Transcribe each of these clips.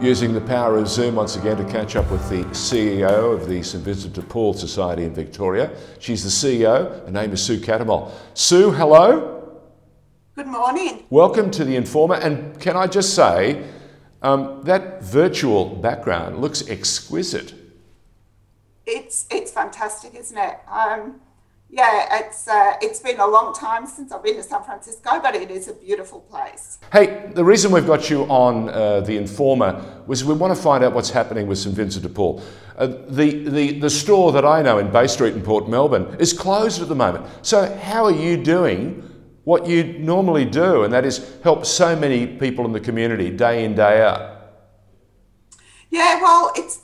Using the power of Zoom once again to catch up with the CEO of the St Vincent de Paul Society in Victoria. She's the CEO, her name is Sue Cattermole. Sue, hello. Good morning. Welcome to TheInformer, and can I just say, that virtual background looks exquisite. It's fantastic, isn't it? It's been a long time since I've been to San Francisco, but it is a beautiful place. Hey, the reason we've got you on TheInformer was we want to find out what's happening with St Vincent de Paul. The store that I know in Bay Street in Port Melbourne is closed at the moment. So how are you doing what you normally do, and that is help so many people in the community day in, day out? Yeah, well, it's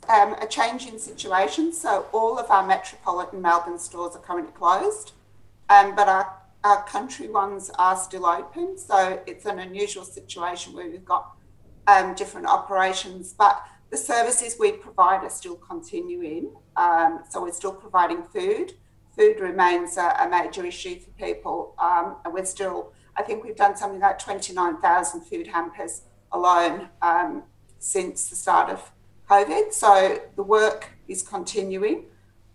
a changing situation. So all of our metropolitan Melbourne stores are currently closed, but our country ones are still open. So it's an unusual situation where we've got different operations, but the services we provide are still continuing. So we're still providing food. Food remains a major issue for people, and we're still, I think we've done something like 29,000 food hampers alone since the start of COVID. So the work is continuing.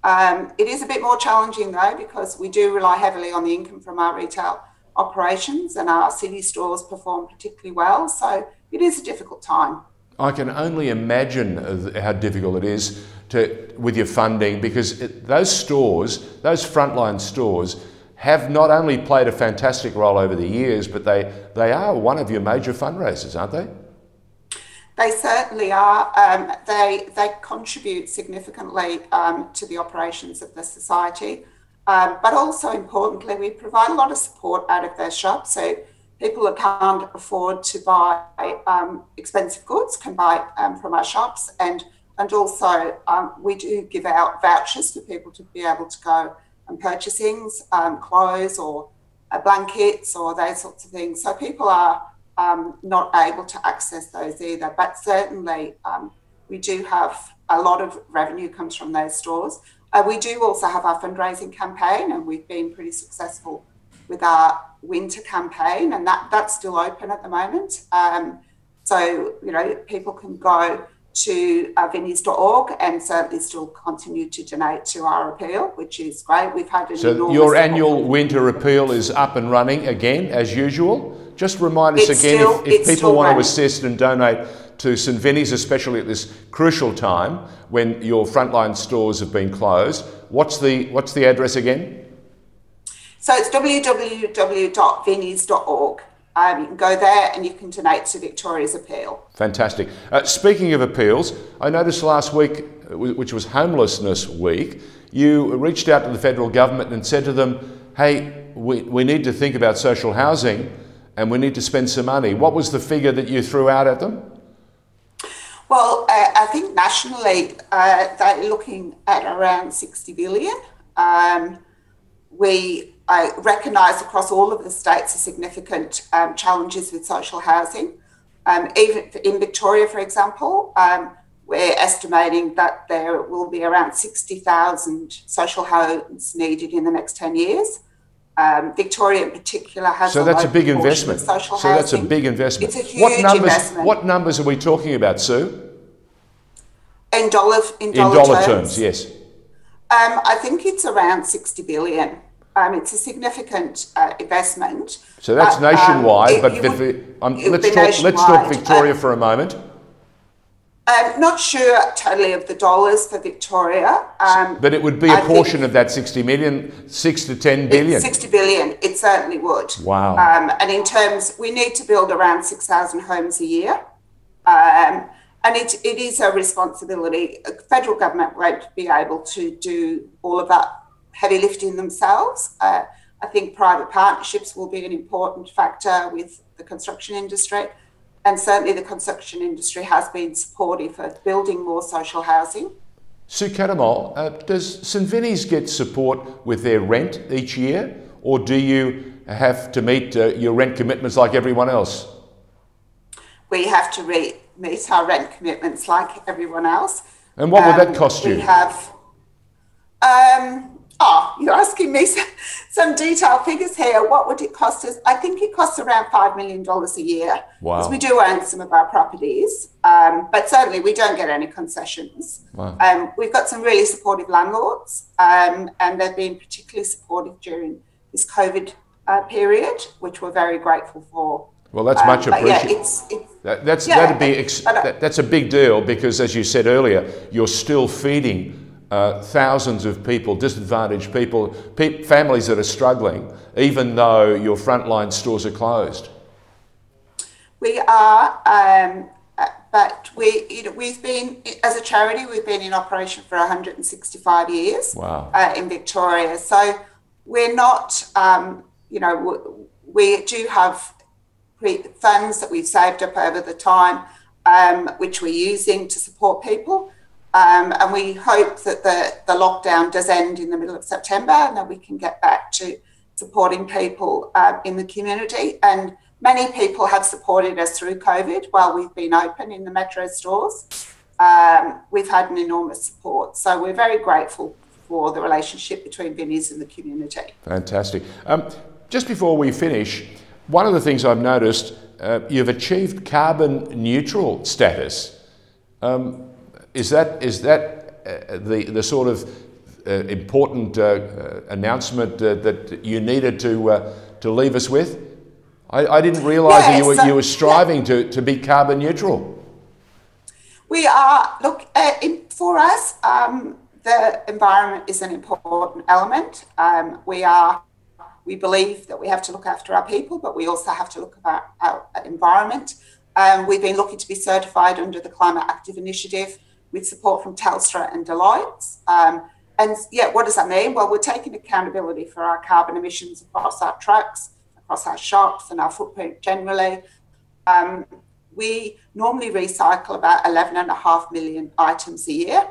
It is a bit more challenging though, because we do rely heavily on the income from our retail operations, and our city stores perform particularly well. So it is a difficult time. I can only imagine how difficult it is with your funding, because those stores, those frontline stores, have not only played a fantastic role over the years, but they are one of your major fundraisers, aren't they? They certainly are. They contribute significantly to the operations of the society, but also importantly, we provide a lot of support out of their shops. So people that can't afford to buy expensive goods can buy from our shops, and also we do give out vouchers for people to be able to go and purchase things, clothes or blankets or those sorts of things. So people are not able to access those either, but certainly we do have a lot of revenue comes from those stores. We do also have our fundraising campaign, and we've been pretty successful with our winter campaign, and that's still open at the moment. So, you know, people can go to vinnies.org and certainly still continue to donate to our appeal, which is great. We've had an enormous... So your annual winter appeal is up and running again, as usual? Just remind us again, if people want to assist and donate to St Vinny's, especially at this crucial time when your frontline stores have been closed, what's the address again? So it's www.vinnies.org. You can go there and you can donate to Victoria's appeal. Fantastic. Speaking of appeals, I noticed last week, which was Homelessness Week, you reached out to the federal government and said to them, hey, we need to think about social housing and we need to spend some money. What was the figure that you threw out at them? Well, I think nationally they're looking at around 60 billion. I recognise across all of the states the significant challenges with social housing. Even in Victoria, for example, we're estimating that there will be around 60,000 social homes needed in the next 10 years. Victoria in particular has so that's a big investment. Social so housing. That's a big investment. It's a huge investment. What numbers are we talking about, Sue? In dollar terms, yes. I think it's around 60 billion. It's a significant investment. So that's nationwide, let's talk Victoria for a moment. I'm not sure totally of the dollars for Victoria. But it would be a portion of that 60 million, 6 to 10 billion. 60 billion, it certainly would. Wow. And in terms, we need to build around 6,000 homes a year. And it is a responsibility. The federal government won't be able to do all of that heavy lifting themselves. I think private partnerships will be an important factor with the construction industry. And certainly the construction industry has been supportive of building more social housing. Sue Cattermole, does St Vinny's get support with their rent each year, or do you have to meet your rent commitments like everyone else? We have to meet our rent commitments like everyone else. And what would that cost you? We have, Oh, you're asking me some detailed figures here. What would it cost us? I think it costs around $5 million a year, because we Wow. do own some of our properties, but certainly we don't get any concessions. Wow. We've got some really supportive landlords, and they've been particularly supportive during this COVID period, which we're very grateful for. Well, that's much appreciated. Yeah, That's a big deal, because, as you said earlier, you're still feeding thousands of people, disadvantaged people, families that are struggling, even though your frontline stores are closed. We are, but we've been, as a charity, we've been in operation for 165 years. Wow. In Victoria. So we're not, we do have funds that we've saved up over the time, which we're using to support people. And we hope that the lockdown does end in the middle of September, and that we can get back to supporting people in the community. And many people have supported us through COVID while we've been open in the Metro stores. We've had an enormous support. So we're very grateful for the relationship between Vinnie's and the community. Fantastic. Just before we finish, one of the things I've noticed, you've achieved carbon neutral status. Is that the sort of important announcement that you needed to leave us with? I didn't realise that you were striving to be carbon neutral. We are. Look, for us, the environment is an important element. We believe that we have to look after our people, but we also have to look at our environment. We've been looking to be certified under the Climate Active Initiative, with support from Telstra and Deloitte. And yeah, what does that mean? Well, we're taking accountability for our carbon emissions across our trucks, across our shops, and our footprint generally. We normally recycle about 11.5 million items a year.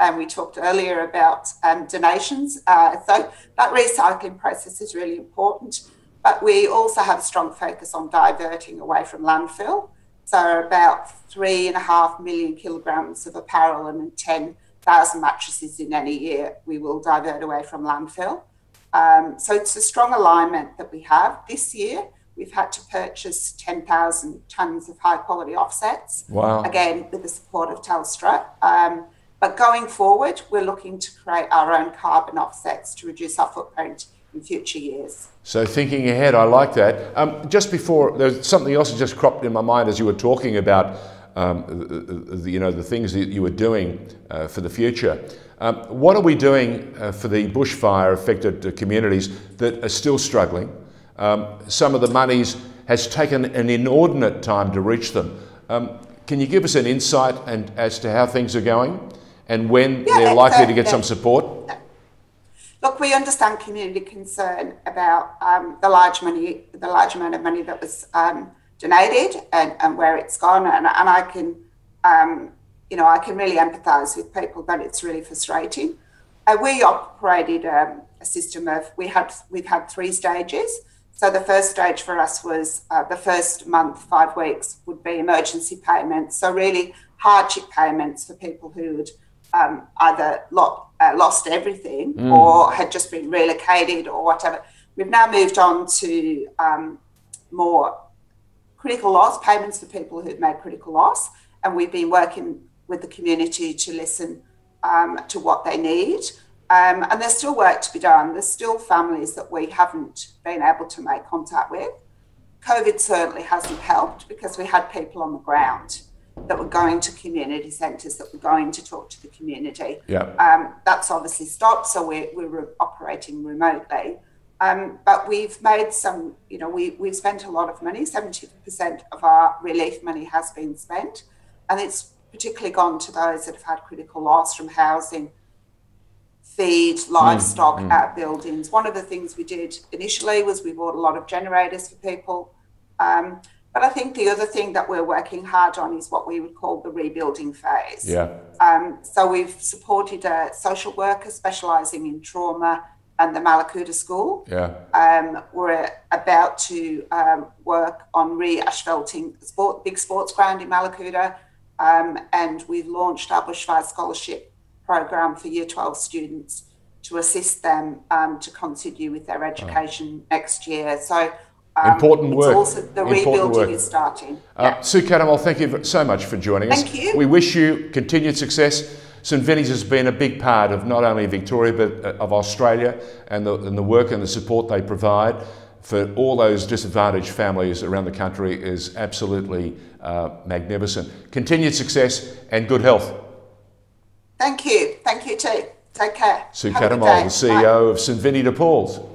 And we talked earlier about donations. So that recycling process is really important. But we also have a strong focus on diverting away from landfill. So about 3.5 million kilograms of apparel and 10,000 mattresses in any year we will divert away from landfill. So it's a strong alignment that we have. This year, we've had to purchase 10,000 tonnes of high-quality offsets. Wow. Again, with the support of Telstra. But going forward, we're looking to create our own carbon offsets to reduce our footprint in future years. So thinking ahead, I like that. Just before, there's something else that just cropped in my mind as you were talking about the things that you were doing for the future. What are we doing for the bushfire affected communities that are still struggling? Some of the monies has taken an inordinate time to reach them. Can you give us an insight as to how things are going and when they're likely to get some support? Look, we understand community concern about the large amount of money that was donated and where it's gone, and I can, I can really empathise with people that it's really frustrating. We operated a system of we've had 3 stages. So the first stage for us was the first month, 5 weeks, would be emergency payments. So really hardship payments for people who had either lost everything or had just been relocated or whatever. We've now moved on to more critical loss payments for people who've made critical loss, and we've been working with the community to listen to what they need. And there's still work to be done. There's still families that we haven't been able to make contact with. COVID certainly hasn't helped, because we had people on the ground that were going to community centres, that were going to talk to the community. Yeah. That's obviously stopped, so we're operating remotely. But we've made some, we've spent a lot of money. 70% of our relief money has been spent, and it's particularly gone to those that have had critical loss from housing, feed, livestock, out buildings. One of the things we did initially was we bought a lot of generators for people. But I think the other thing that we're working hard on is what we would call the rebuilding phase. Yeah. So we've supported a social worker specialising in trauma and the Malakuta School. Yeah. We're about to work on re-asphalting the big sports ground in Malakuta. And we've launched our Bushfire Scholarship program for Year 12 students to assist them to continue with their education next year. So important work. Also the rebuilding is starting. Sue Cattermole, thank you so much for joining us. Thank you. We wish you continued success. St Vinny's has been a big part of not only Victoria but of Australia, and the work and the support they provide for all those disadvantaged families around the country is absolutely magnificent. Continued success and good health. Thank you. Thank you too. Take care. Sue Cattermole, the CEO of St Vincent de Paul.